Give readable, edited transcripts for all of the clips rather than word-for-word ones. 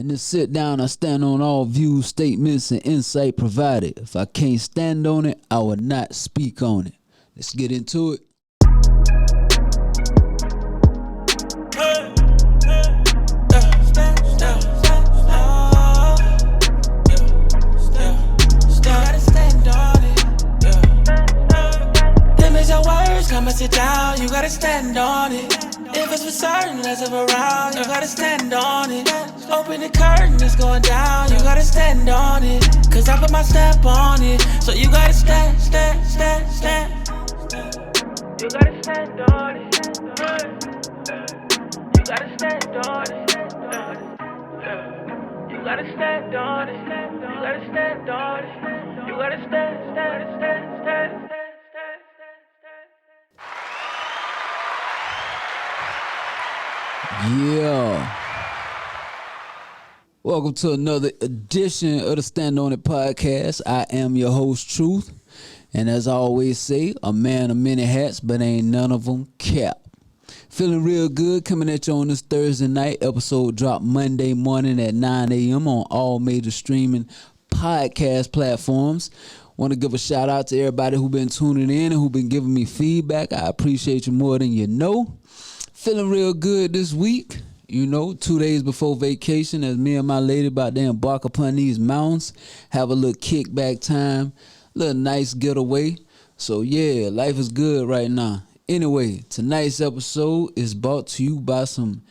In this sit down, I stand on all views, statements, and insight provided. If I can't stand on it, I will not speak on it. Let's get into it. Come and sit down, you gotta stand on it. If it's for certain, let's have around, you gotta stand on it. Open the curtain, it's going down, you gotta stand on it. Cause I put my stamp on it, so you gotta stand. You gotta stand on it. You gotta stand on it. You gotta stand on it. You gotta stand on it. You gotta stand. Yeah. Welcome to another edition of the Stand On It podcast. I am your host, Truth. And as I always say, a man of many hats, but ain't none of them cap. Feeling real good coming at you on this Thursday night. Episode drop Monday morning at 9 a.m. on all major streaming podcast platforms. Want to give a shout out to everybody who been tuning in and who been giving me feedback. I appreciate you more than you know. Feeling real good this week, 2 days before vacation as me and my lady about to embark upon these mountains, have a little kickback time, little nice getaway. So yeah, life is good right now. Anyway, tonight's episode is brought to you by some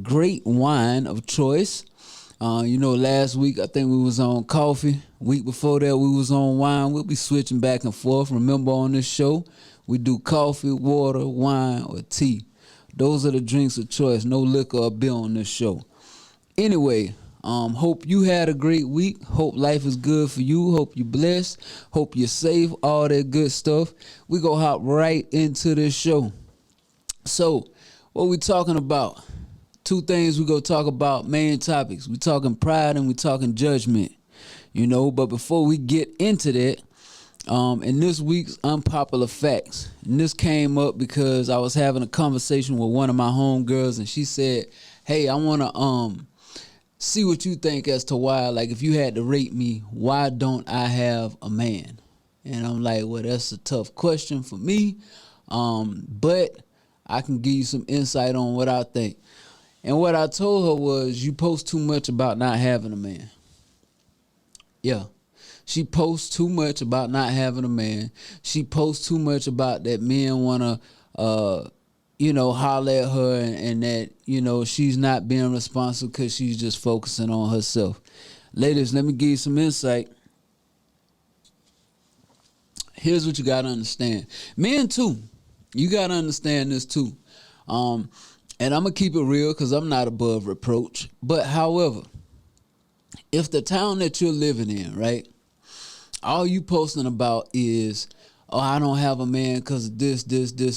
great wine of choice. Last week I think we was on coffee. Week before that we was on wine. We'll be switching back and forth. Remember on this show, we do coffee, water, wine, or tea. Those are the drinks of choice. No liquor or beer on this show. Anyway, hope you had a great week. Hope life is good for you. Hope you're blessed. Hope you're safe. All that good stuff. We gonna hop right into this show. So, what we talking about? Two things we gonna talk about, main topics. We talking pride and we talking judgment. But before we get into that, in this week's Unpopular Facts, and this came up because I was having a conversation with one of my homegirls, and she said, hey, I want to see what you think as to why, like, if you had to rate me, why don't I have a man? And I'm like, well, that's a tough question for me, but I can give you some insight on what I think. And what I told her was, you post too much about not having a man. Yeah. She posts too much about not having a man. She posts too much about that men want to, holler at her and that, she's not being responsible because she's just focusing on herself. Ladies, let me give you some insight. Here's what you got to understand. Men, too. You got to understand this, too. And I'm going to keep it real because I'm not above reproach. But, however, if the town that you're living in, right, all you posting about is, I don't have a man because of this,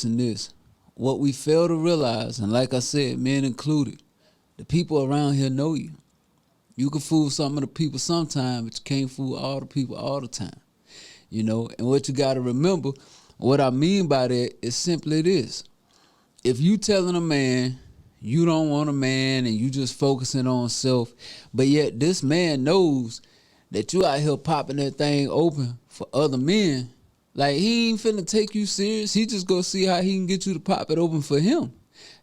and this. What we fail to realize, and like I said, men included, the people around here know you. You can fool some of the people sometime, but you can't fool all the people all the time. And what you got to remember, what I mean by that is simply this. If you telling a man you don't want a man and you just focusing on self, but yet this man knows that you out here popping that thing open for other men, like, he ain't finna take you serious. He just go see how he can get you to pop it open for him.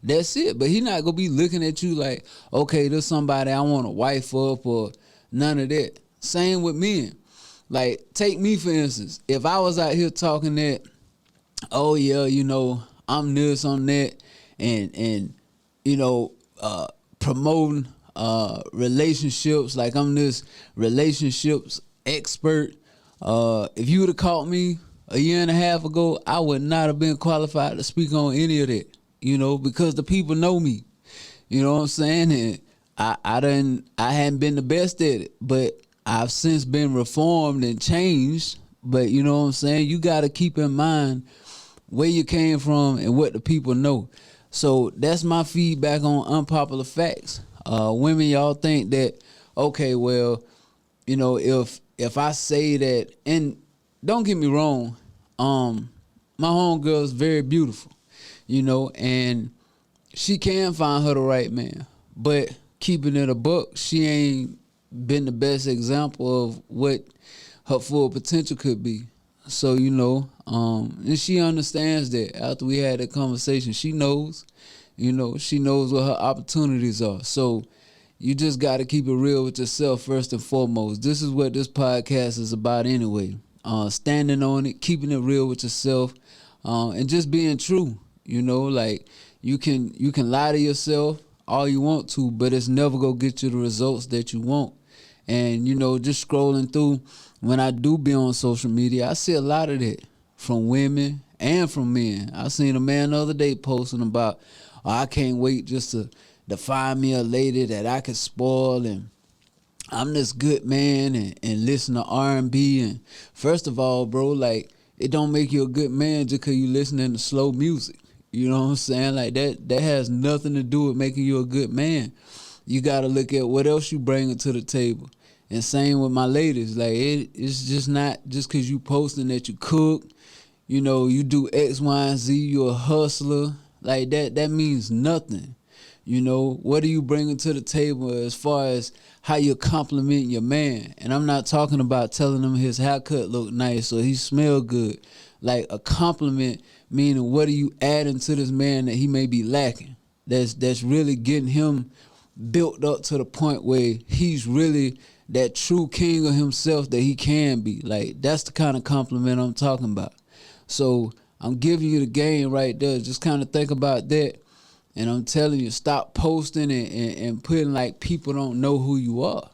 That's it. But he not gonna be looking at you like, okay, there's somebody I want to wife up or none of that. Same with men. Like, take me for instance. If I was out here talking that, oh yeah, I'm this, I'm that, and promoting relationships, like I'm this relationships expert. If you would have caught me a year and a half ago, I would not have been qualified to speak on any of that, because the people know me. You know what I'm saying? And I hadn't been the best at it, but I've since been reformed and changed. But you know what I'm saying? You got to keep in mind where you came from and what the people know. So that's my feedback on Unpopular Facts. Women, y'all think that, okay, well, if I say that, and don't get me wrong, my homegirl is very beautiful, and she can find her the right man. But keeping it a buck, she ain't been the best example of what her full potential could be. So, you know, and she understands that after we had that conversation. She knows, you know, she knows what her opportunities are. So you just got to keep it real with yourself first and foremost. This is what this podcast is about anyway. Standing on it, keeping it real with yourself, and just being true. You know, like you can lie to yourself all you want to, but it's never gonna get you the results that you want. And, you know, just scrolling through, when I do be on social media, I see a lot of that from women and from men. I seen a man the other day posting about, oh, I can't wait just to find me a lady that I can spoil, and I'm this good man, and listen to R&B. And first of all, bro, like, it don't make you a good man just because you listening to slow music. You know what I'm saying? Like, that has nothing to do with making you a good man. You got to look at what else you bringing to the table. And same with my ladies. Like, it's just not just because you posting that you cook, you know, you do X, Y, and Z, you're a hustler. Like, that means nothing. You know, what are you bringing to the table as far as how you're complimenting your man? And I'm not talking about telling him his haircut look nice or he smell good. Like, a compliment meaning what are you adding to this man that he may be lacking? That's really getting him built up to the point where he's really that true king of himself that he can be. Like, that's the kind of compliment I'm talking about. So I'm giving you the game right there. Just kind of think about that. And I'm telling you, stop posting and putting like people don't know who you are.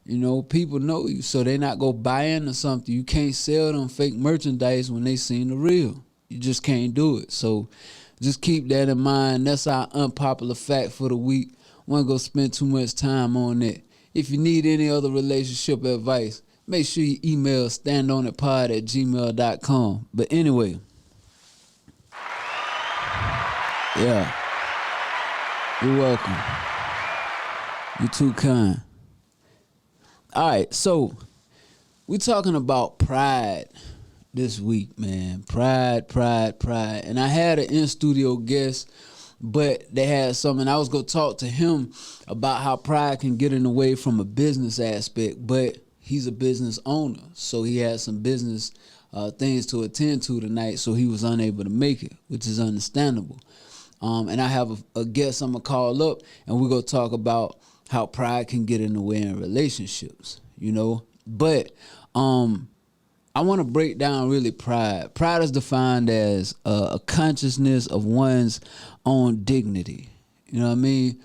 You know, people know you, so they not go buy into something. You can't sell them fake merchandise when they seen the real. You just can't do it. So just keep that in mind. That's our unpopular fact for the week. I won't go spend too much time on that. If you need any other relationship advice, make sure you email standonitpod@gmail.com. But anyway, yeah. You're welcome. You're too kind. All right, so we're talking about pride this week, man. Pride. And I had an in-studio guest, but they had something. I was going to talk to him about how pride can get in the way from a business aspect, but he's a business owner, so he had some business things to attend to tonight, so he was unable to make it, which is understandable. And I have a guest I'm going to call up, and we're going to talk about how pride can get in the way in relationships, you know. But I want to break down really pride. Pride is defined as a consciousness of one's own dignity. You know what I mean?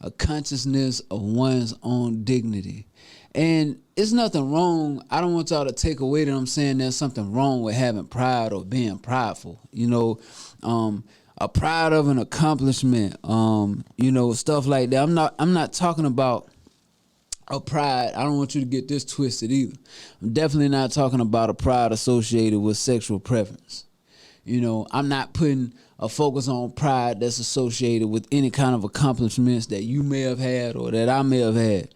A consciousness of one's own dignity. And it's nothing wrong. I don't want y'all to take away that I'm saying there's something wrong with having pride or being prideful. You know, a pride of an accomplishment, you know, stuff like that. I'm not talking about a pride. I don't want you to get this twisted either. I'm definitely not talking about a pride associated with sexual preference. You know, I'm not putting a focus on pride that's associated with any kind of accomplishments that you may have had or that I may have had.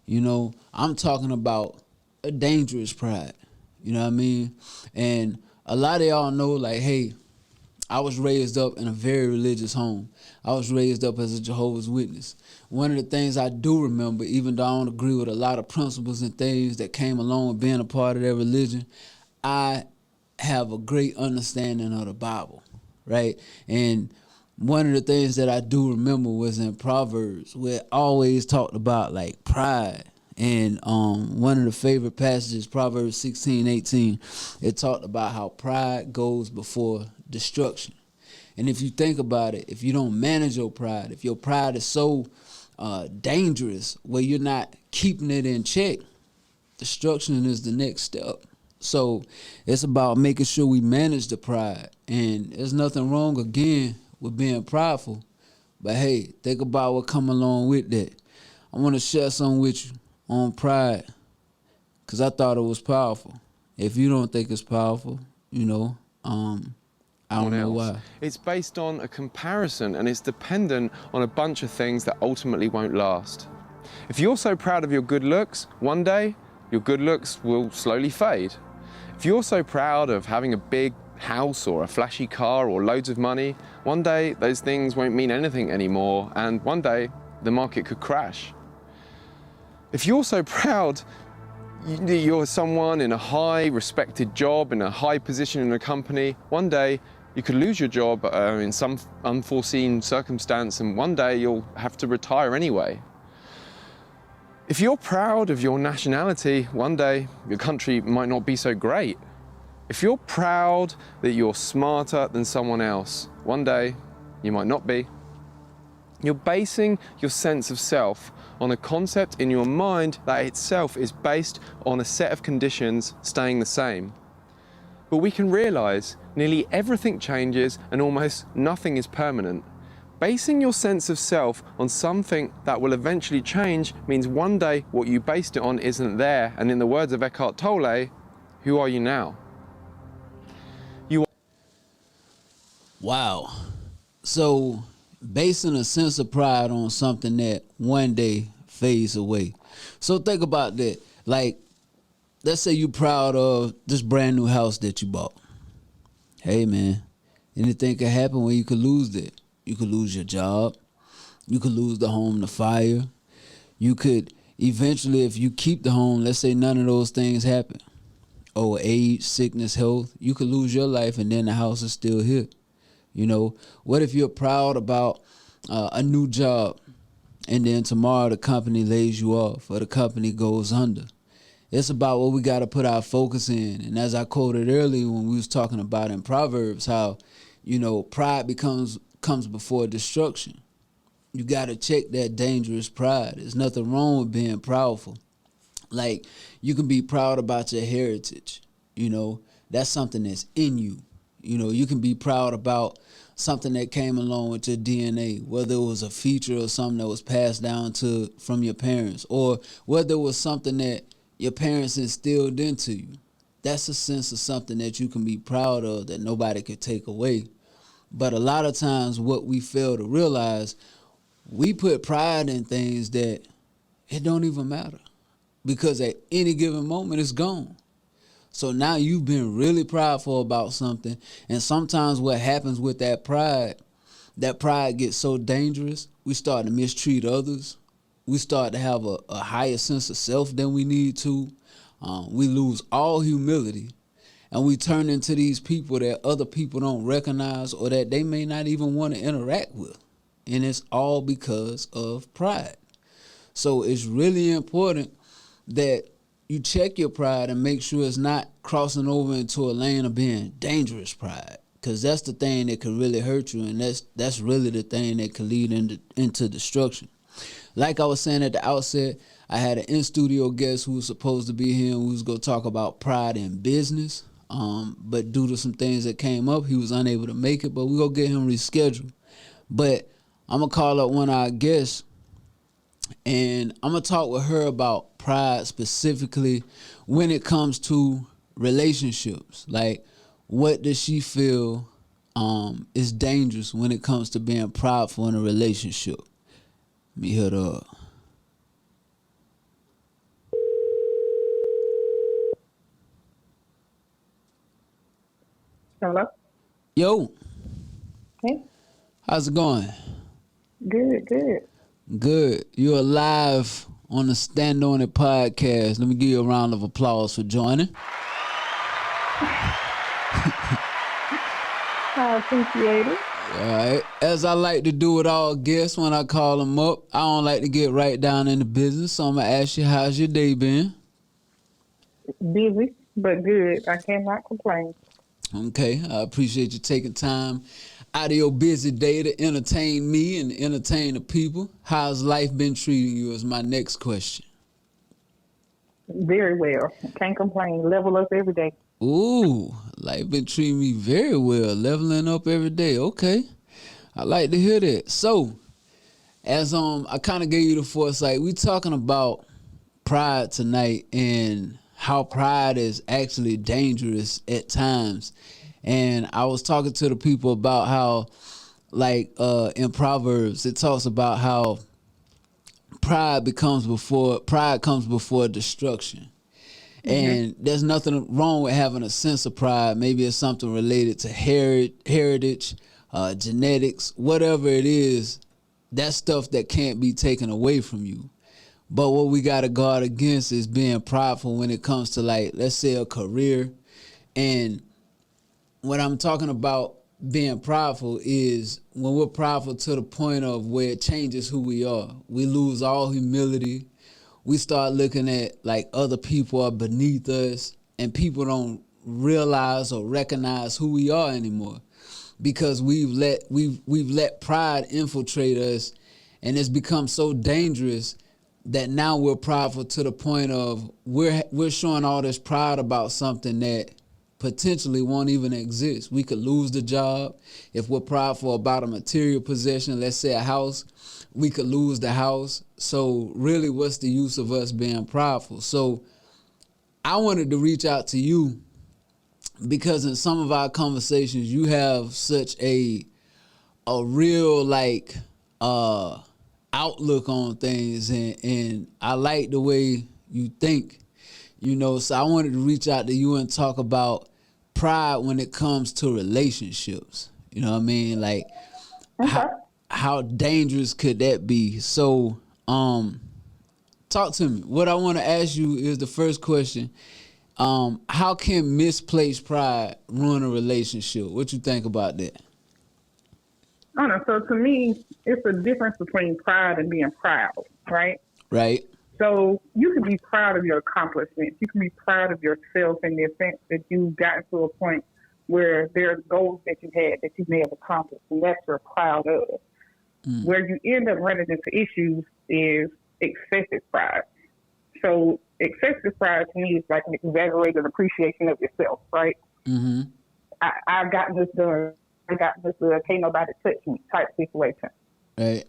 You know, I'm talking about a dangerous pride. You know what I mean? And a lot of y'all know, like, hey, I was raised up in a very religious home. I was raised up as a Jehovah's Witness. One of the things I do remember, even though I don't agree with a lot of principles and things that came along with being a part of their religion, I have a great understanding of the Bible, right? And one of the things that I do remember was in Proverbs, where it always talked about like pride. And one of the favorite passages, Proverbs 16:18, it talked about how pride goes before destruction. And if you think about it, if you don't manage your pride, if your pride is so dangerous where you're not keeping it in check, destruction is the next step. So it's about making sure we manage the pride. And there's nothing wrong, again, with being prideful. But hey, think about what come along with that. I want to share something with you on pride because I thought it was powerful. If you don't think it's powerful, you know, I don't know why. It's based on a comparison and it's dependent on a bunch of things that ultimately won't last. If you're so proud of your good looks, one day your good looks will slowly fade. If you're so proud of having a big house or a flashy car or loads of money, one day those things won't mean anything anymore, and one day the market could crash. If you're so proud that you're someone in a high respected job, in a high position in a company, one day you could lose your job in some unforeseen circumstance, and one day you'll have to retire anyway. If you're proud of your nationality, one day your country might not be so great. If you're proud that you're smarter than someone else, one day you might not be. You're basing your sense of self on a concept in your mind that itself is based on a set of conditions staying the same. But we can realize nearly everything changes and almost nothing is permanent. Basing your sense of self on something that will eventually change means one day what you based it on isn't there, and in the words of Eckhart Tolle, who are you now? Wow. So basing a sense of pride on something that one day fades away. So think about that. Like, let's say you're proud of this brand new house that you bought. Hey man, anything can happen when you could lose it. You could lose your job. You could lose the home to fire. You could eventually, if you keep the home, let's say none of those things happen. Or age, sickness, health, you could lose your life and then the house is still here. You know, what if you're proud about a new job and then tomorrow the company lays you off or the company goes under? It's about what we got to put our focus in. And as I quoted earlier when we was talking about in Proverbs, how, you know, pride comes before destruction. You got to check that dangerous pride. There's nothing wrong with being proudful. Like, you can be proud about your heritage. You know, that's something that's in you. You know, you can be proud about something that came along with your DNA, whether it was a feature or something that was passed down from your parents, or whether it was something that your parents instilled into you. That's a sense of something that you can be proud of that nobody could take away. But a lot of times what we fail to realize, we put pride in things that it don't even matter, because at any given moment it's gone. So now you've been really prideful about something, and sometimes what happens with that pride gets so dangerous, we start to mistreat others. We start to have a higher sense of self than we need to. We lose all humility, and we turn into these people that other people don't recognize or that they may not even want to interact with. And it's all because of pride. So it's really important that you check your pride and make sure it's not crossing over into a lane of being dangerous pride, because that's the thing that could really hurt you, and that's really the thing that could lead into destruction. Like I was saying at the outset, I had an in-studio guest who was supposed to be here and we was going to talk about pride in business, but due to some things that came up, he was unable to make it, but we're going to get him rescheduled. But I'm going to call up one of our guests, and I'm going to talk with her about pride specifically when it comes to relationships. Like, what does she feel is dangerous when it comes to being prideful in a relationship? Let me hit her up. Hello? Yo. Hey. How's it going? Good. Good. You're live on the Stand On It podcast. Let me give you a round of applause for joining. I appreciate it. All right. As I like to do with all guests when I call them up, I don't like to get right down into business, so I'm going to ask you, how's your day been? Busy, but good. I cannot complain. Okay. I appreciate you taking time out of your busy day to entertain me and entertain the people. How's life been treating you is my next question. Very well. Can't complain. Level up every day. Ooh, life been treating me very well, leveling up every day. Okay. I like to hear that. So, as I kind of gave you the foresight, we talking about pride tonight and how pride is actually dangerous at times. And I was talking to the people about how, like, in Proverbs, it talks about how pride comes before destruction. And there's nothing wrong with having a sense of pride. Maybe it's something related to heritage, genetics, whatever it is. That's stuff that can't be taken away from you. But what we got to guard against is being prideful when it comes to, like, let's say a career. And what I'm talking about being prideful is when we're prideful to the point of where it changes who we are. We lose all humility. We start looking at like other people are beneath us, and people don't realize or recognize who we are anymore because we've let pride infiltrate us, and it's become so dangerous that now we're prideful to the point of we're showing all this pride about something that potentially won't even exist. We could lose the job. If we're prideful about a material possession, let's say a house, we could lose the house. So really, what's the use of us being prideful? So I wanted to reach out to you because in some of our conversations, you have such a real like outlook on things, and I like the way you think. So I wanted to reach out to you and talk about pride when it comes to relationships. You know what I mean? Like, how dangerous could that be? So, talk to me. What I want to ask you is the first question. How can misplaced pride ruin a relationship? What you think about that? I don't know. So to me, it's a difference between pride and being proud, right? Right. So you can be proud of your accomplishments. You can be proud of yourself in the sense that you've gotten to a point where there are goals that you had that you may have accomplished, and that's you're proud of. Where you end up running into issues is excessive pride. So excessive pride to me is like an exaggerated appreciation of yourself, right? Mm-hmm. I've gotten this done. I got this done. Can't nobody touch me type situation. Right.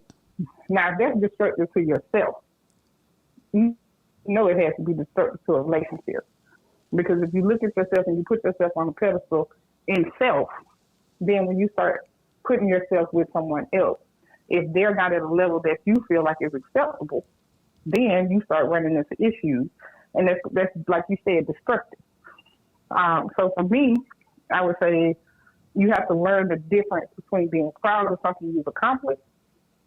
Now, if that's destructive to yourself, you know it has to be destructive to a relationship. Because if you look at yourself and you put yourself on a pedestal in self, then when you start putting yourself with someone else, if they're not at a level that you feel like is acceptable, then you start running into issues. And that's like you said, destructive. So for me, I would say you have to learn the difference between being proud of something you've accomplished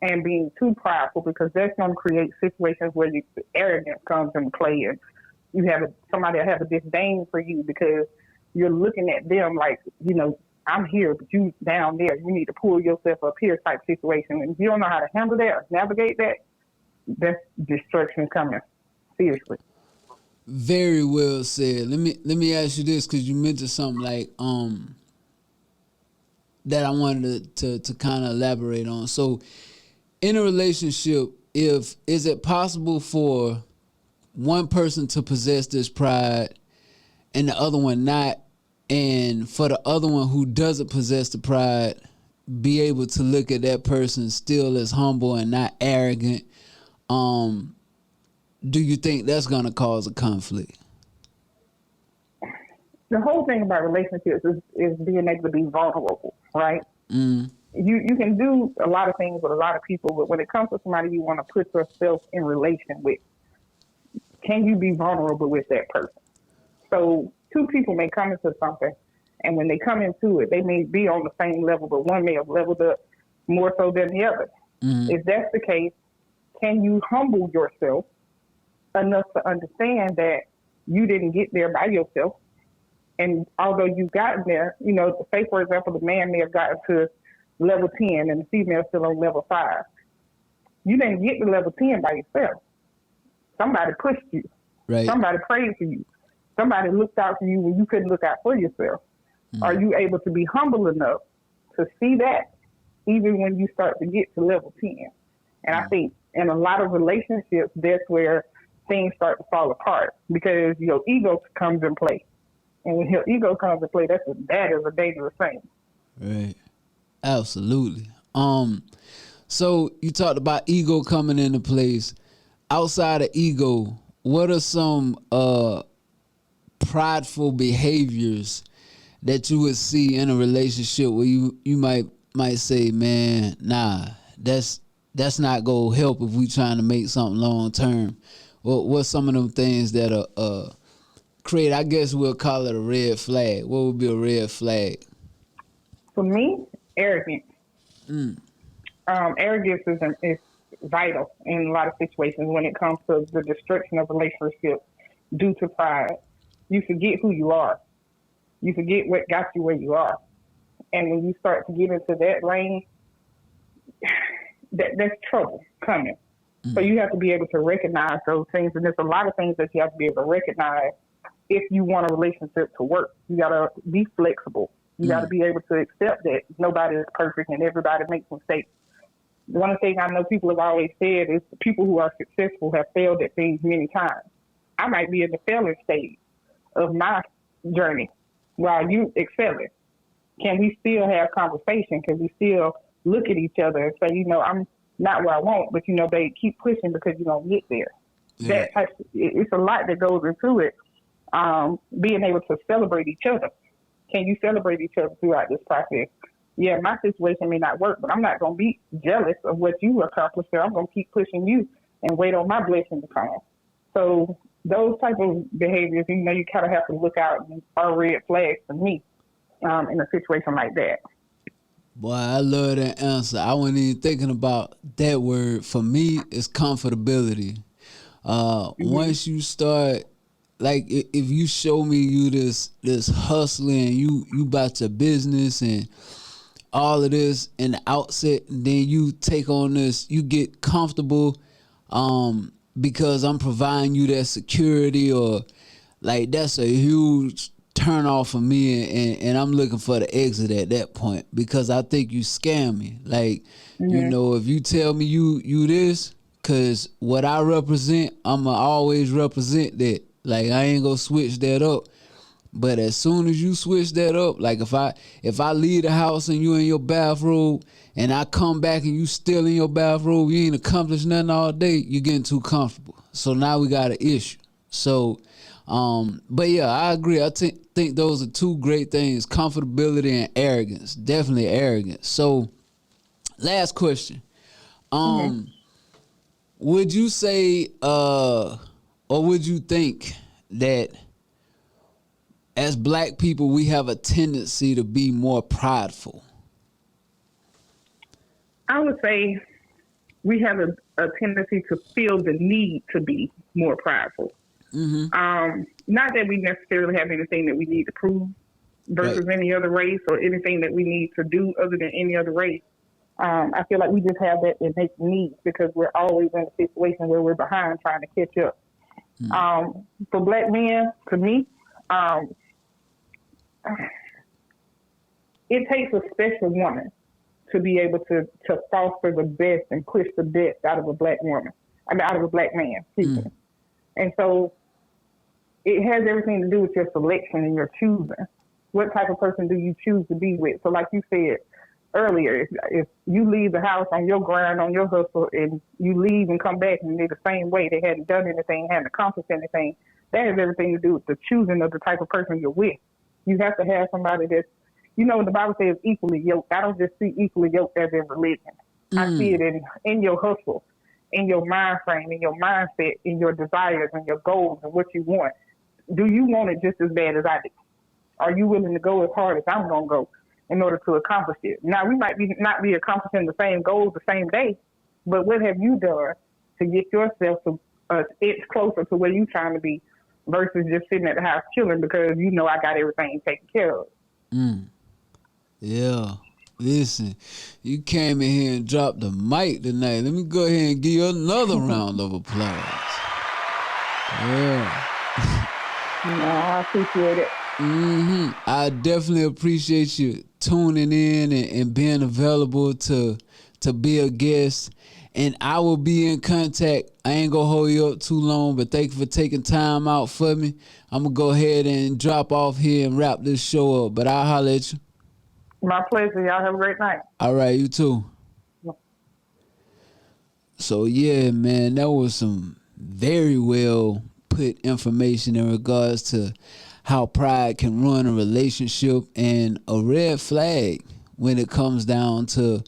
and being too prideful, because that's going to create situations where arrogance comes into play, and you have somebody that has a disdain for you because you're looking at them like, I'm here, but you down there. You need to pull yourself up here type situation. And if you don't know how to handle that or navigate that, that's destruction coming. Seriously. Very well said. Let me ask you this, because you mentioned something like that I wanted to kind of elaborate on. So in a relationship, is it possible for one person to possess this pride and the other one not, and for the other one who doesn't possess the pride be able to look at that person still as humble and not arrogant? Do you think that's going to cause a conflict? The whole thing about relationships is being able to be vulnerable, right? You can do a lot of things with a lot of people, but when it comes to somebody you want to put yourself in relation with, can you be vulnerable with that person? So two people may come into something, and when they come into it, they may be on the same level, but one may have leveled up more so than the other. If that's the case, can you humble yourself enough to understand that you didn't get there by yourself? And although you've gotten there, say, for example, the man may have gotten to level 10 and the female still on level 5. You didn't get to level 10 by yourself. Somebody pushed you. Right. Somebody prayed for you. Somebody looked out for you when you couldn't look out for yourself. Are you able to be humble enough to see that even when you start to get to level 10? And I think in a lot of relationships, that's where things start to fall apart, because your ego comes in play. And when your ego comes in play, that is a dangerous thing. Right. Absolutely. So you talked about ego coming into place. Outside of ego, what are some prideful behaviors that you would see in a relationship where you might say, man, nah, that's not gonna help if we trying to make something long term? What's some of them things that create, I guess we'll call it a red flag? What would be a red flag? For me, arrogance. Arrogance is vital in a lot of situations when it comes to the destruction of relationships due to pride. You forget who you are. You forget what got you where you are. And when you start to get into that lane, that's trouble coming. So you have to be able to recognize those things. And there's a lot of things that you have to be able to recognize if you want a relationship to work. You got to be flexible. You got to be able to accept that nobody is perfect and everybody makes mistakes. One thing I know people have always said is the people who are successful have failed at things many times. I might be in the failing stage of my journey while you excelling. Can we still have conversation? Can we still look at each other and say, I'm not where I want, but babe, keep pushing because you're gonna get there. Yeah. It's a lot that goes into it. Being able to celebrate each other. Can you celebrate each other throughout this process? Yeah, my situation may not work, but I'm not gonna be jealous of what you accomplished. I'm gonna keep pushing you and wait on my blessing to come. So those type of behaviors, you kind of have to look out and are red flags for me in a situation like that. Boy, I love that answer. I wasn't even thinking about that word. For me, it's comfortability. Once you start, like, if you show me you this hustling, you about your business and all of this in the outset, and then you take on this, you get comfortable because I'm providing you that security, or like, that's a huge turn off for me, and I'm looking for the exit at that point, because I think you scam me. Like, if you tell me you this, because what I represent, I'ma always represent that. Like, I ain't gonna switch that up. But as soon as you switch that up, like if I leave the house and you in your bathrobe and I come back and you still in your bathrobe, you ain't accomplished nothing all day, you're getting too comfortable. So now we got an issue. So but yeah, I agree. I think those are two great things: comfortability and arrogance. Definitely arrogance. So, last question: would you say, or would you think that as Black people we have a tendency to be more prideful? I would say we have a tendency to feel the need to be more prideful. Not that we necessarily have anything that we need to prove versus any other race, or anything that we need to do other than any other race. I feel like we just have that innate need because we're always in a situation where we're behind trying to catch up. For Black men, to me, it takes a special woman to be able to foster the best and push the best out of a Black woman. Out of a Black man. And so it has everything to do with your selection and your choosing. What type of person do you choose to be with? So like you said earlier, if you leave the house on your grind, on your hustle, and you leave and come back and they're the same way, they hadn't done anything, hadn't accomplished anything, that has everything to do with the choosing of the type of person you're with. You have to have somebody that's, the Bible says equally yoked. I don't just see equally yoked as in religion. I see it in your hustle, in your mind frame, in your mindset, in your desires and your goals and what you want. Do you want it just as bad as I do? Are you willing to go as hard as I'm going to go in order to accomplish it? Now, we might not be accomplishing the same goals the same day, but what have you done to get yourself to inch closer to where you're trying to be versus just sitting at the house chilling because I got everything taken care of? Yeah. Listen, you came in here and dropped the mic tonight. Let me go ahead and give you another round of applause. Yeah. I appreciate it. I definitely appreciate you tuning in and being available to be a guest. And I will be in contact. I ain't gonna hold you up too long, but thank you for taking time out for me. I'm gonna go ahead and drop off here and wrap this show up, but I'll holler at you. My pleasure. Y'all have a great night. All right, you too. So yeah, man, that was some very well put information in regards to how pride can ruin a relationship and a red flag when it comes down to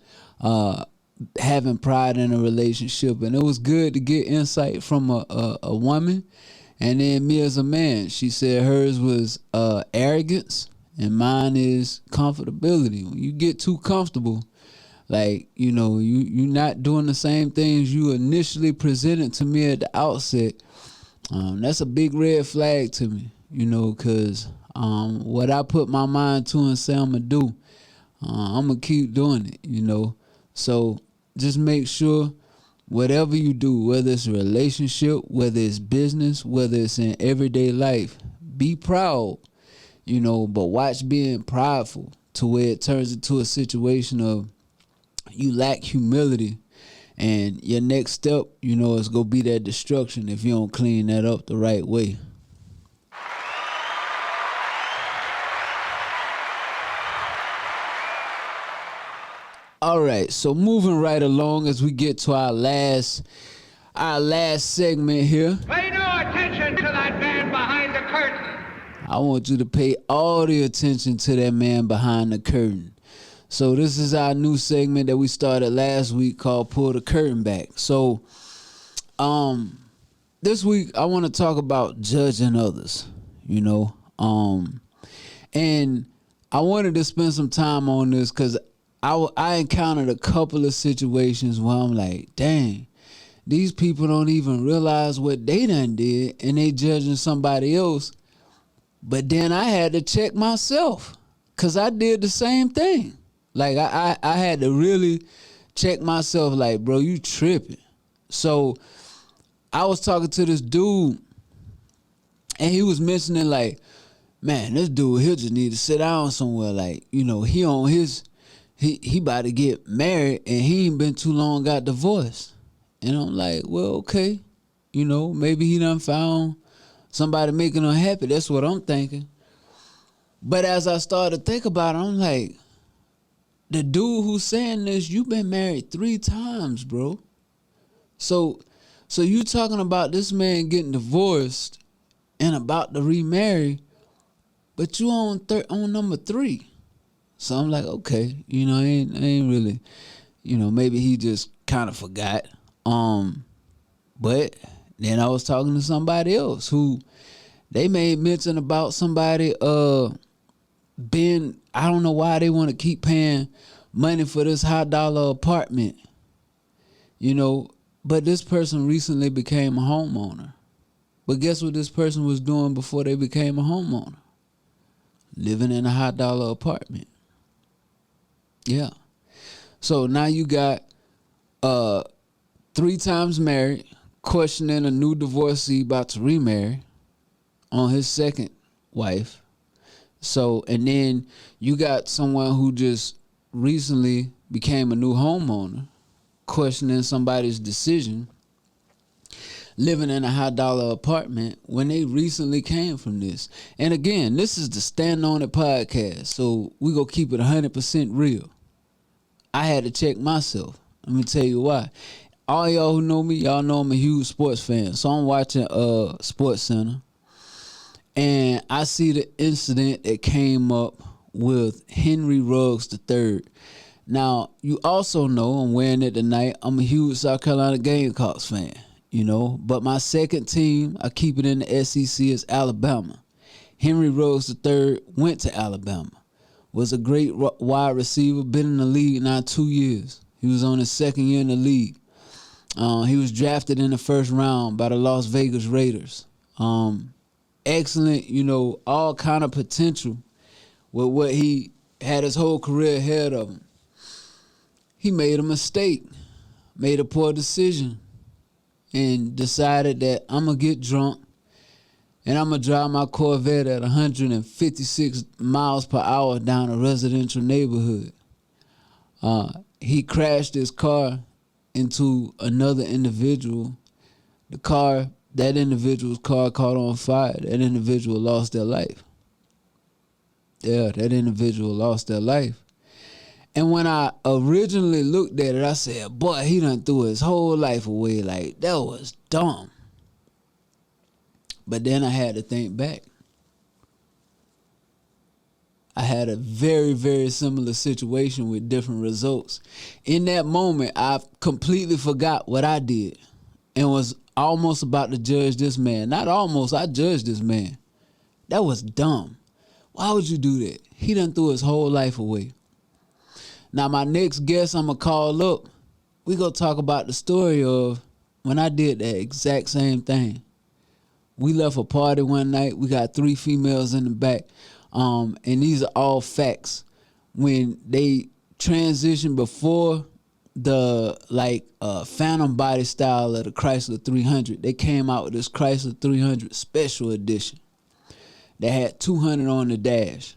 having pride in a relationship. And it was good to get insight from a woman. And then me as a man, she said hers was arrogance and mine is comfortability. When you get too comfortable, Like, you know, you not doing the same things you initially presented to me at the outset. That's a big red flag to me, you know, because what I put my mind to and say I'm going to do, I'm going to keep doing it, you know. So just make sure whatever you do, whether it's a relationship, whether it's business, whether it's in everyday life, be proud, you know, but watch being prideful to where it turns into a situation of you lack humility, and your next step, you know, is going to be that destruction if you don't clean that up the right way. All right, so moving right along as we get to our last segment here. Pay no attention to that man behind the curtain. I want you to pay all the attention to that man behind the curtain. So this is our new segment that we started last week called Pull the Curtain Back. So this week I want to talk about judging others, you know. And I wanted to spend some time on this because I encountered a couple of situations where I'm like, dang, these people don't even realize what they done did and they judging somebody else. But then I had to check myself because I did the same thing. Like I had to really check myself like, bro, you tripping. So I was talking to this dude and he was mentioning like, man, this dude, he'll just need to sit down somewhere. Like, you know, he about to get married and he ain't been too long got divorced. And I'm like, well, okay. You know, maybe he done found somebody making him happy. That's what I'm thinking. But as I started to think about it, I'm like, the dude who's saying this, you been married 3 times, bro. So you talking about this man getting divorced and about to remarry, but you on number 3. So I'm like, okay, you know, I ain't really, you know, maybe he just kind of forgot. But then I was talking to somebody else who they made mention about somebody being, I don't know why they want to keep paying money for this high dollar apartment, you know, but this person recently became a homeowner. But guess what this person was doing before they became a homeowner? Living in a high dollar apartment. Yeah. So now you got 3 times married, questioning a new divorcee about to remarry on his second wife. So, and then you got someone who just recently became a new homeowner, questioning somebody's decision, living in a high dollar apartment when they recently came from this. And again, this is the Stand On It podcast, so we gonna keep it 100% real. I had to check myself. Let me tell you why. All y'all who know me, y'all know I'm a huge sports fan. So I'm watching Sports Center, and I see the incident that came up with Henry Ruggs III. Now, you also know, I'm wearing it tonight, I'm a huge South Carolina Gamecocks fan, you know, but my second team, I keep it in the SEC, is Alabama. Henry Ruggs III went to Alabama, was a great wide receiver, been in the league now 2 years. He was on his second year in the league. He was drafted in the first round by the Las Vegas Raiders. Excellent, you know, all kind of potential with what he had his whole career ahead of him. He made a mistake, made a poor decision, and decided that I'm going to get drunk and I'm going to drive my Corvette at 156 miles per hour down a residential neighborhood. He crashed his car into another individual. That individual's car caught on fire. That individual lost their life. Yeah, that individual lost their life. And when I originally looked at it, I said, boy, he done threw his whole life away. Like, that was dumb. But then I had to think back. I had a very, very similar situation with different results. In that moment, I completely forgot what I did and was almost about to judge this man. Not almost, I judged this man. That was dumb. Why would you do that? He done threw his whole life away. Now, my next guest I'm going to call up, we going to talk about the story of when I did that exact same thing. We left a party one night. We got 3 females in the back. And these are all facts. When they transitioned before the phantom body style of the Chrysler 300, they came out with this Chrysler 300 special edition that had 200 on the dash.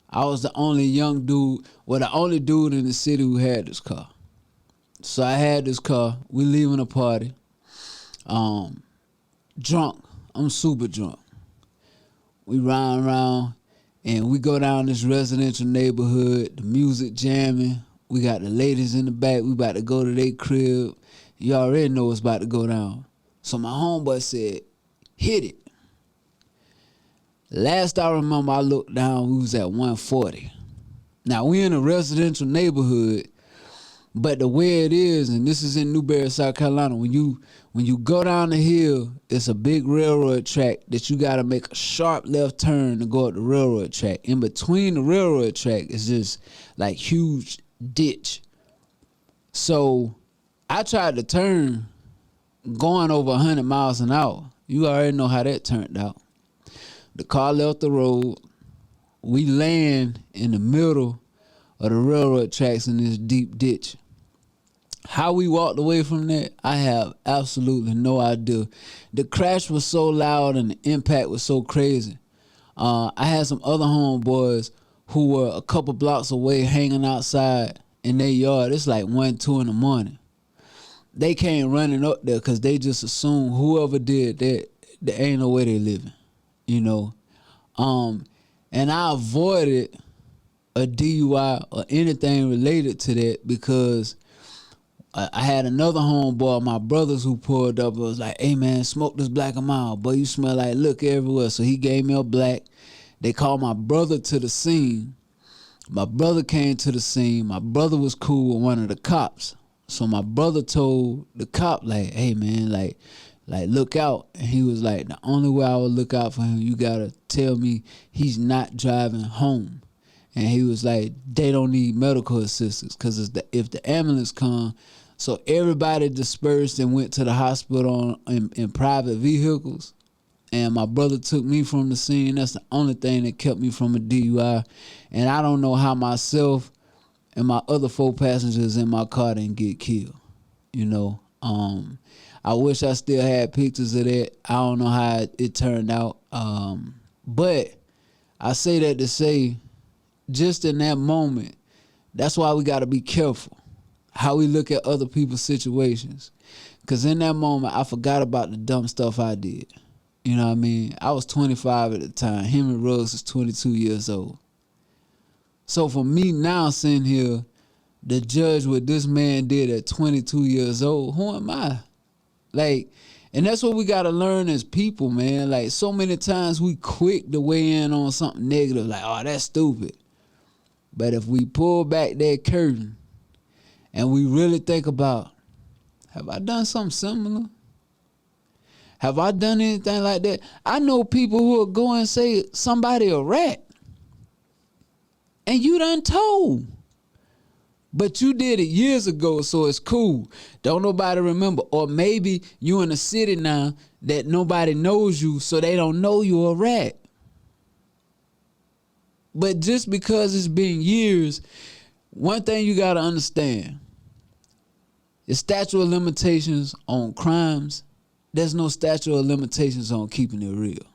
I was the only young dude, the only dude in the city who had this car. So I had this car. We leaving a party. Drunk. I'm super drunk. We riding around and we go down this residential neighborhood, the music jamming. We got the ladies in the back. We about to go to their crib. You already know what's about to go down. So my homeboy said, hit it. Last I remember, I looked down, we was at 140. Now, we in a residential neighborhood, but the way it is, and this is in Newberry, South Carolina, when you go down the hill, it's a big railroad track that you got to make a sharp left turn to go up the railroad track. In between the railroad track is just like huge ditch. So I tried to turn going over 100 miles an hour. You already know how that turned out. The car left the road. We land in the middle of the railroad tracks in this deep ditch. How we walked away from that, I have absolutely no idea. The crash was so loud and the impact was so crazy. I had some other homeboys who were a couple blocks away hanging outside in their yard. It's like 1, 2 in the morning. They came running up there because they just assumed whoever did that, there ain't no way they living, you know. And I avoided a DUI or anything related to that because I had another homeboy, my brothers, who pulled up and was like, hey man, smoke this black a mile. Boy, you smell like liquor everywhere. So he gave me a black. They called my brother to the scene. My brother came to the scene. My brother was cool with one of the cops. So my brother told the cop, like, hey man, like look out. And he was like, the only way I would look out for him, you gotta tell me he's not driving home. And he was like, they don't need medical assistance because if the ambulance come, so everybody dispersed and went to the hospital in private vehicles. And my brother took me from the scene. That's the only thing that kept me from a DUI. And I don't know how myself and my other 4 passengers in my car didn't get killed. You know, I wish I still had pictures of that. I don't know how it turned out. But I say that to say, just in that moment, that's why we got to be careful how we look at other people's situations. Because in that moment, I forgot about the dumb stuff I did. You know what I mean? I was 25 at the time. Henry Ruggs was 22 years old. So for me now sitting here to judge what this man did at 22 years old, who am I? Like, and that's what we got to learn as people, man. Like, so many times we quick to weigh in on something negative, like, oh, that's stupid. But if we pull back that curtain and we really think about, have I done something similar? Have I done anything like that? I know people who will go and say somebody a rat. And you done told. But you did it years ago, so it's cool. Don't nobody remember. Or maybe you in a city now that nobody knows you, so they don't know you a rat. But just because it's been years, one thing you got to understand is statute of limitations on crimes. There's no statute of limitations on keeping it real.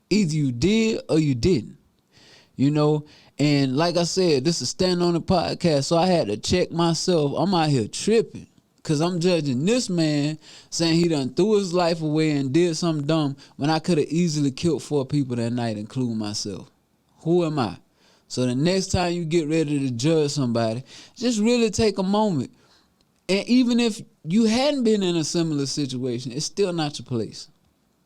Either you did or you didn't, you know. And like I said, this is Stand On The podcast, so I had to check myself. I'm out here tripping because I'm judging this man saying he done threw his life away and did something dumb when I could have easily killed 4 people that night, including myself. Who am I? So the next time you get ready to judge somebody, just really take a moment. And even if you hadn't been in a similar situation, it's still not your place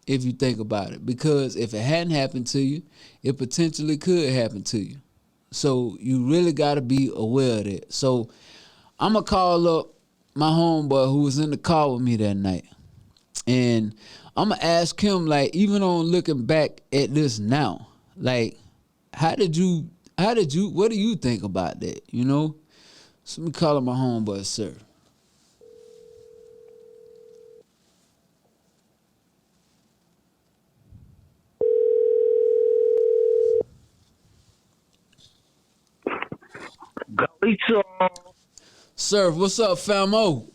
if you think about it. Because if it hadn't happened to you, it potentially could happen to you. So you really got to be aware of that. So I'm going to call up my homeboy who was in the car with me that night. And I'm going to ask him, like, even on looking back at this now, like, what do you think about that, you know? So let me call my homeboy, sir. Galito. Sir, what's up, famo?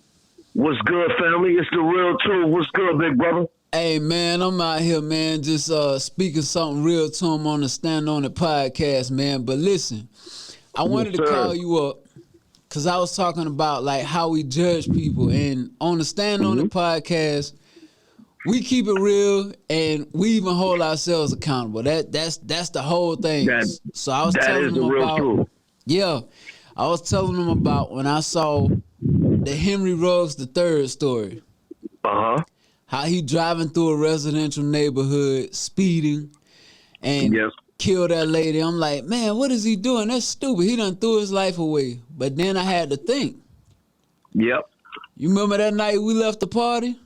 What's good, family? It's the real truth. What's good, big brother? Hey, man, I'm out here, man, just speaking something real to him on the Stand On It podcast, man. But listen, I wanted to call you up because I was talking about, like, how we judge people. And on the Stand On It podcast, we keep it real and we even hold ourselves accountable. That's the whole thing. So I was telling them about, yeah, I was telling them about when I saw the Henry Ruggs III story. Uh-huh. How he driving through a residential neighborhood, speeding, and killed that lady. I'm like, man, what is he doing? That's stupid. He done threw his life away. But then I had to think. Yep. You remember that night we left the party?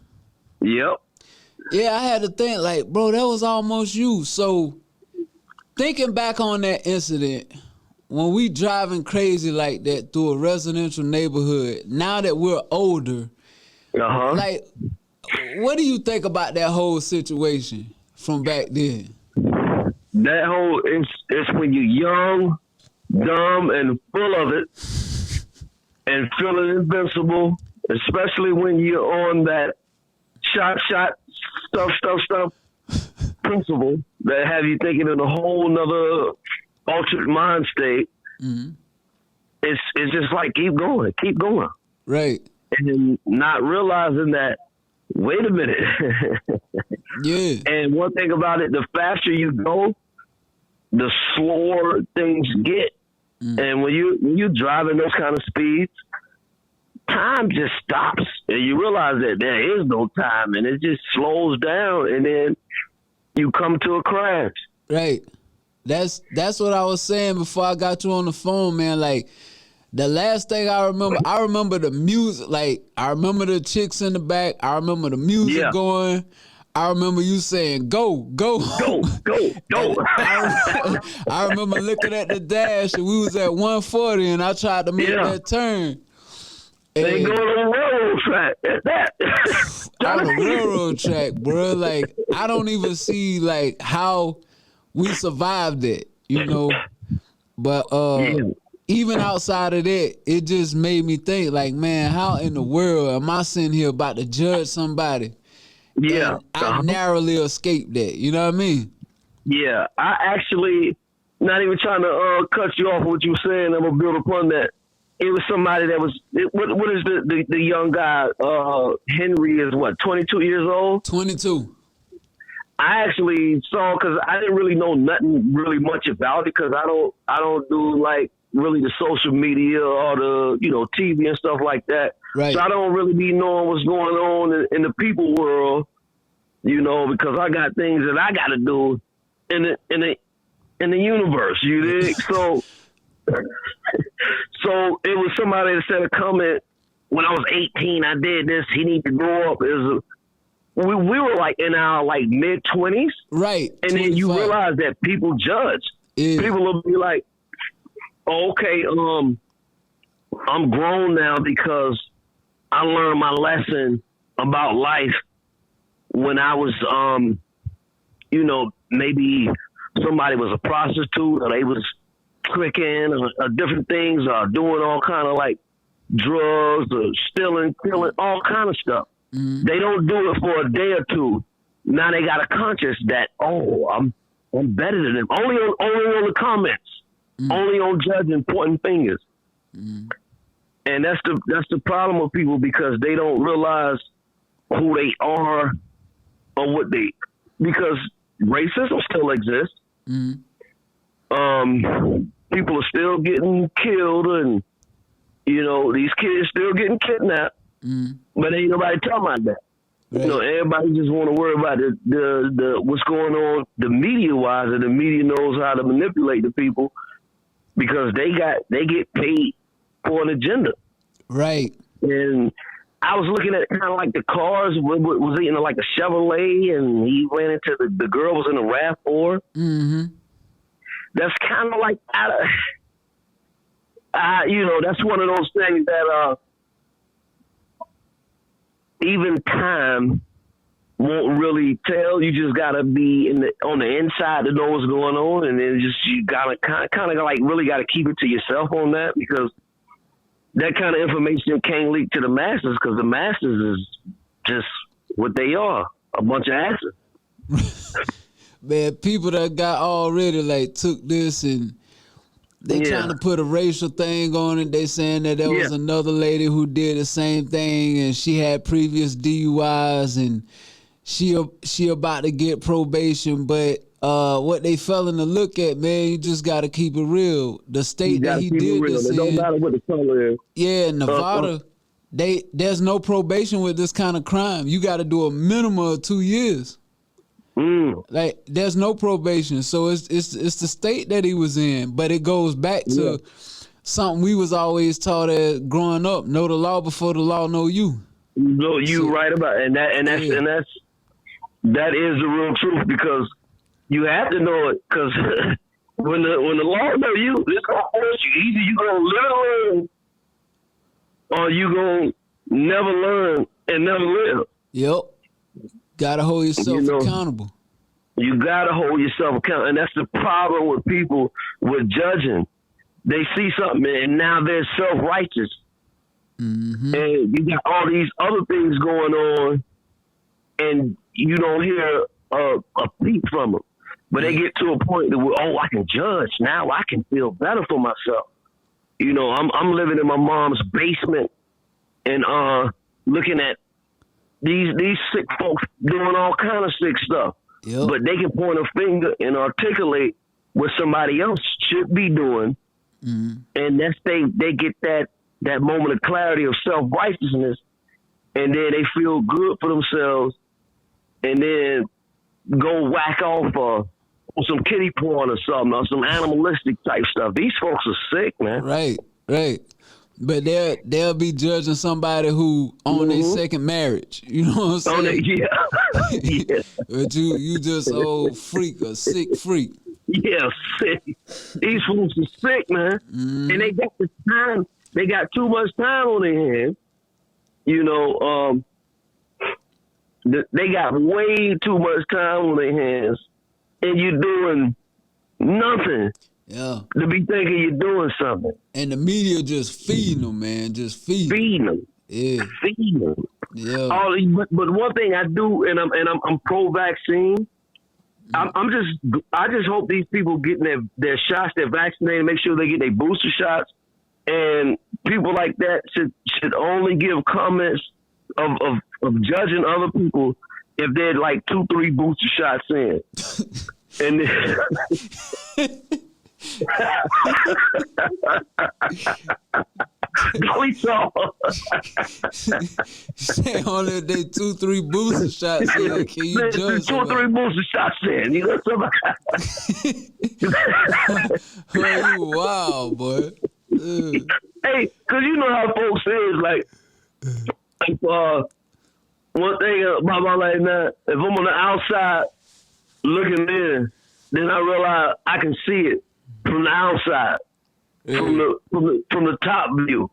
Yep. Yeah, I had to think, like, bro, that was almost you. So thinking back on that incident, when we driving crazy like that through a residential neighborhood, now that we're older, like, what do you think about that whole situation from back then? That whole, it's when you're young, dumb, and full of it, and feeling invincible, especially when you're on that shot, stuff principle that have you thinking in a whole nother altered mind state. Mm-hmm. It's just like, keep going. Right. And not realizing that, wait a minute. Yeah. And one thing about it, the faster you go, the slower things get. Mm. And when you're driving those kind of speeds, time just stops. And you realize that there is no time, and it just slows down, and then you come to a crash. Right. That's what I was saying before I got you on the phone, man. Like, the last thing I remember the music. Like, I remember the chicks in the back. I remember the music going. I remember you saying, go. I remember looking at the dash, and we was at 140, and I tried to make that turn. They go on the railroad track. That's that. On the railroad track, bro. Like, I don't even see, like, how we survived it, you know? But even outside of that, it just made me think, like, man, how in the world am I sitting here about to judge somebody? Yeah. I narrowly escaped that. You know what I mean? Yeah. I actually, not even trying to cut you off what you were saying, I'm going to build upon that. It was somebody that was, what is the young guy, Henry is what, 22 years old? 22. I actually saw, because I didn't really know nothing really much about it, because I don't do, like, really the social media or the, TV and stuff like that. Right. So I don't really be knowing what's going on in the people world, because I got things that I got to do in the universe, you dig? So it was somebody that said a comment, when I was 18, I did this, he need to grow up. We were like in our like mid-20s. Right. And 25. Then you realize that people judge. Yeah. People will be like, okay, I'm grown now because I learned my lesson about life when I was, maybe somebody was a prostitute or they was tricking or different things or doing all kind of like drugs or stealing, killing, all kind of stuff. Mm-hmm. They don't do it for a day or two. Now they got a conscience that, I'm better than them. Only on the comments. Mm-hmm. Only on judging, pointing fingers. Mm-hmm. And that's the problem with people, because they don't realize who they are or because racism still exists. Mm-hmm. People are still getting killed, and these kids still getting kidnapped. Mm. But ain't nobody talking about that. Right. Everybody just want to worry about the what's going on, the media wise, and the media knows how to manipulate the people because they get paid for an agenda. Right. And I was looking at kind of like the cars. Was he in like a Chevrolet, and he ran into the girl was in a RAV4. Mm-hmm. That's kind of like that's one of those things that even time won't really tell. You just gotta be on the inside to know what's going on, and then you gotta kind of like really gotta keep it to yourself on that, because that kind of information can't leak to the masses, because the masses is just what they are, a bunch of asses. Man, people that got already like took this and they trying to put a racial thing on it. They saying that there was another lady who did the same thing and she had previous DUIs and she about to get probation, but what they failing to look at, man, you just got to keep it real. The state that he did this in, it don't matter what the color is. Yeah, Nevada, there's no probation with this kind of crime. You got to do a minimum of 2 years. Like there's no probation, so it's the state that he was in, but it goes back to something we was always taught as growing up: know the law before the law know you. No, you right about it. That is the real truth, because you have to know it, because when the law know you, it's gonna force you. Either you gonna live or you gonna never learn and never live. Yep. Gotta hold yourself accountable. You gotta hold yourself accountable, and that's the problem with people with judging. They see something and now they're self-righteous, and you got all these other things going on, and you don't hear a peep from them. But they get to a point where, I can judge now. I can feel better for myself. I'm living in my mom's basement and looking at these sick folks doing all kind of sick stuff. Yep. But they can point a finger and articulate what somebody else should be doing. And that's they get that moment of clarity of self-righteousness, and then they feel good for themselves, and then go whack off on some kiddie porn or something, or some animalistic type stuff. These folks are sick, man. Right. But they'll be judging somebody who on their second marriage. You know what I'm saying? Yeah. But you just old freak, a sick freak. Yeah, sick. These folks are sick, man. And they got the time. They got too much time on their hands. They got way too much time on their hands, and you're doing nothing. Yeah. To be thinking you're doing something. And the media just feeding them, man. Just feeding them. Yeah. Feeding them. Yeah. But one thing I do, and I'm pro-vaccine. I just hope these people getting their shots, they're vaccinated, make sure they get their booster shots, and people like that should only give comments of judging other people if they're like 2-3 booster shots in. And Say only if they 2-3 booster shots in. Can you judge 2-3 booster shots in? You know somebody? Oh, you wild, boy. Hey, cause you know how folks is like one thing about my life now. If I'm on the outside looking in, then I realize I can see it from the outside, from the top view.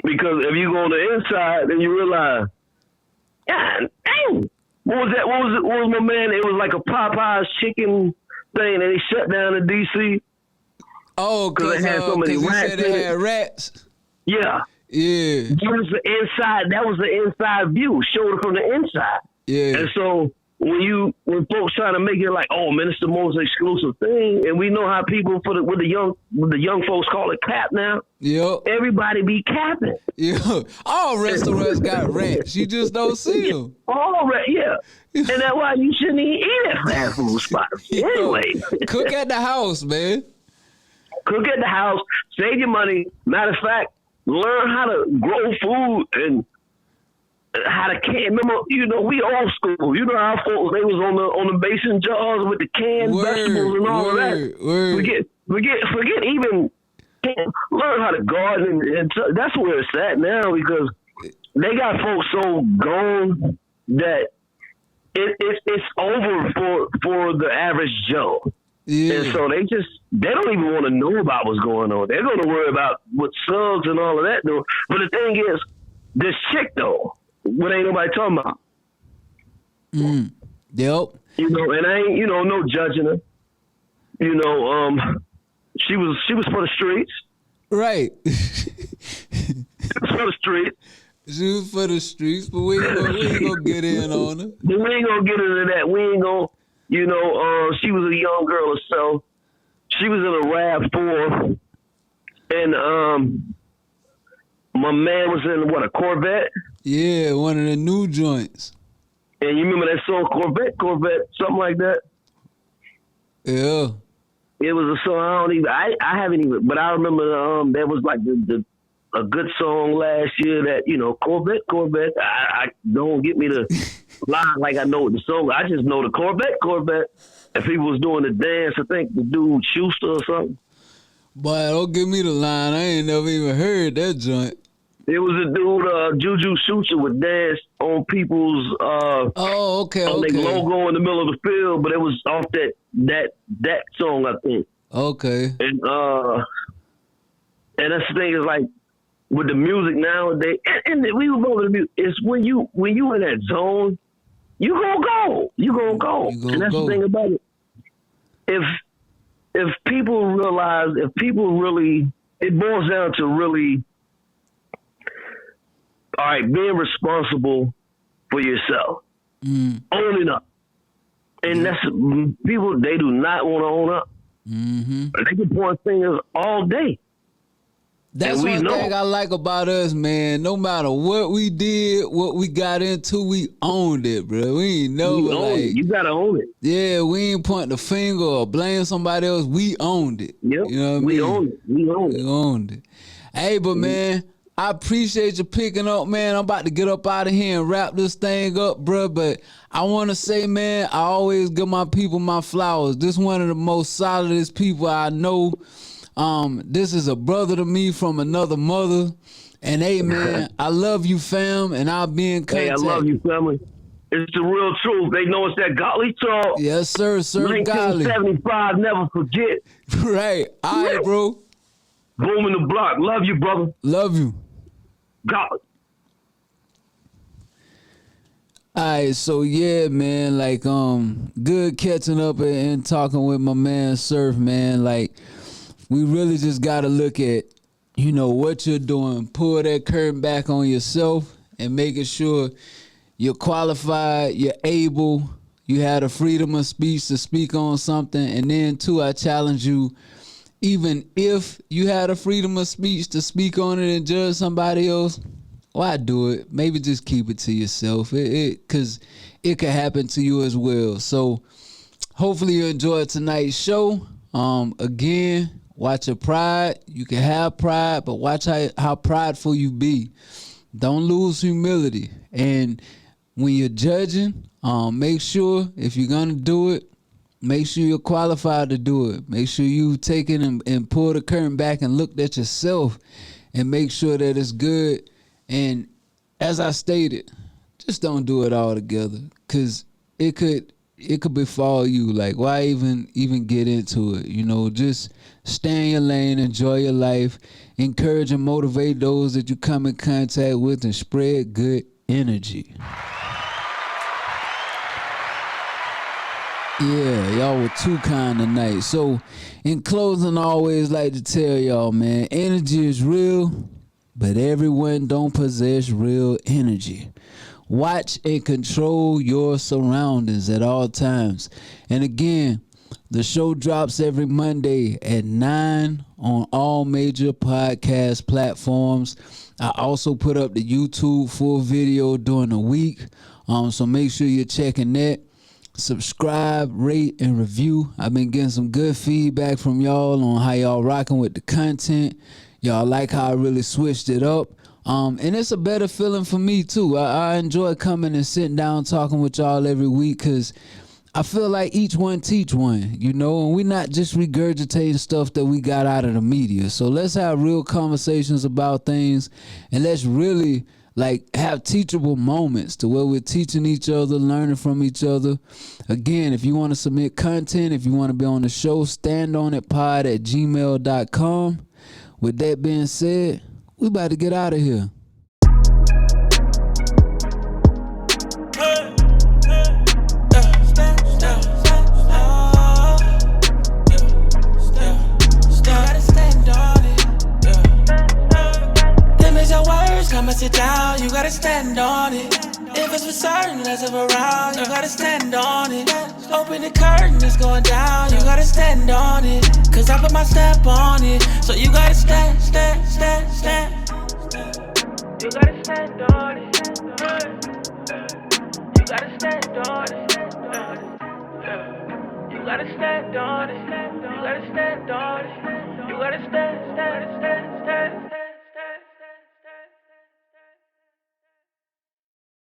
Because if you go on the inside, then you realize, God dang, what was that? What was my man? It was like a Popeye's chicken thing, and they shut down in D.C. Oh, because you said they had rats. Yeah. Yeah. That was the inside view, showed it from the inside. Yeah. And so when folks trying to make it like, oh man, it's the most exclusive thing, and we know how people with the young folks call it cap now. Yep. Everybody be capping. Yeah. All restaurants got rats. You just don't see them. All right, yeah. And that's why you shouldn't even eat at fast food spots. Anyway. Cook at the house, man. Cook at the house. Save your money. Matter of fact, learn how to grow food and how to can. Remember, we old school. You know how folks, they was on the mason jars with the canned vegetables and all of that. Forget even learn how to garden, and that's where it's at now, because they got folks so gone that it's over for the average Joe. Yeah. And so they don't even want to know about what's going on. They're going to worry about what Suggs and all of that do. But the thing is, this chick though, what ain't nobody talking about? Yep. You know, and I ain't, you know, no judging her. You know, she was for the streets. Right. For the streets. She was for the streets, but we ain't gonna get in on her. But we ain't gonna get into that. We ain't gonna, you know, she was a young girl herself. She was in a RAV4, and my man was in a Corvette. Yeah, one of the new joints. And you remember that song Corvette, something like that? Yeah. It was a song I haven't even, but I remember there was like a good song last year that, you know, Corvette. I don't get me to lie like I know the song. I just know the Corvette. And people was doing the dance. I think the dude Schuster or something. Boy, don't give me the line. I ain't never even heard that joint. It was a dude, Juju Schuster, would dance on people's on their logo in the middle of the field, but it was off that song, I think. Okay. And that's the thing is like with the music nowadays, and we were over the music. It's when you in that zone, you gonna go. And that's the thing about it. If people realize, it boils down to really, all right, being responsible for yourself, owning up, and that's people. They do not want to own up. Mm-hmm. They can point fingers all day. That's one thing I like about us, man. No matter what we did, what we got into, we owned it, bro. We ain't never you gotta own it. Yeah, we ain't pointing the finger or blame somebody else. We owned it. Yep. You know what I mean? We owned it. Hey, but man, I appreciate you picking up, man. I'm about to get up out of here and wrap this thing up, bro. But I want to say, man, I always give my people my flowers. This one of the most solidest people I know. This is a brother to me from another mother. And hey, man, I love you, fam, and I'll be in contact. Hey, I love you, family. It's the real truth. They know it's that Godly talk. Yes, sir, 1975, never forget. Right. All right, bro. Boom in the block. Love you, brother. Love you. God. Alright, so yeah, man, like good catching up and talking with my man Surf, man. Like, we really just gotta look at, you know, what you're doing. Pull that curtain back on yourself and making sure you're qualified, you're able, you had a freedom of speech to speak on something. And then too, I challenge you, even if you had a freedom of speech to speak on it and judge somebody else, why do it? Maybe just keep it to yourself. Because it could happen to you as well. So hopefully you enjoyed tonight's show. Again, watch your pride. You can have pride, but watch how prideful you be. Don't lose humility. And when you're judging, make sure if you're going to do it, make sure you're qualified to do it. Make sure you take it and pull the curtain back and look at yourself and make sure that it's good. And as I stated, just don't do it all together, because it could befall you. Like, why even get into it? You know, just stay in your lane, enjoy your life, encourage and motivate those that you come in contact with, and spread good energy. Yeah, y'all were too kind tonight. So, in closing, I always like to tell y'all, man, energy is real, but everyone don't possess real energy. Watch and control your surroundings at all times. And again, the show drops every Monday at 9 on all major podcast platforms. I also put up the YouTube full video during the week, so make sure you're checking that. Subscribe, rate, and review. I've been getting some good feedback from y'all on how y'all rocking with the content. Y'all like how I really switched it up. And it's a better feeling for me too. I enjoy coming and sitting down talking with y'all every week, because I feel like each one teach one, you know, and we're not just regurgitating stuff that we got out of the media. So let's have real conversations about things, and let's really like have teachable moments to where we're teaching each other, learning from each other. Again, if you want to submit content, if you want to be on the show, standonitpod@gmail.com. With that being said, we about to get out of here. Come and sit down, you gotta stand on it. If it's for certain, less of around, you gotta stand on it. Open the curtain, it's going down, you gotta stand on it. Cause I put my stamp on it, so you gotta stand. You gotta stand on it. You gotta stand on it. You gotta stand on it. You gotta stand on it. You gotta stand.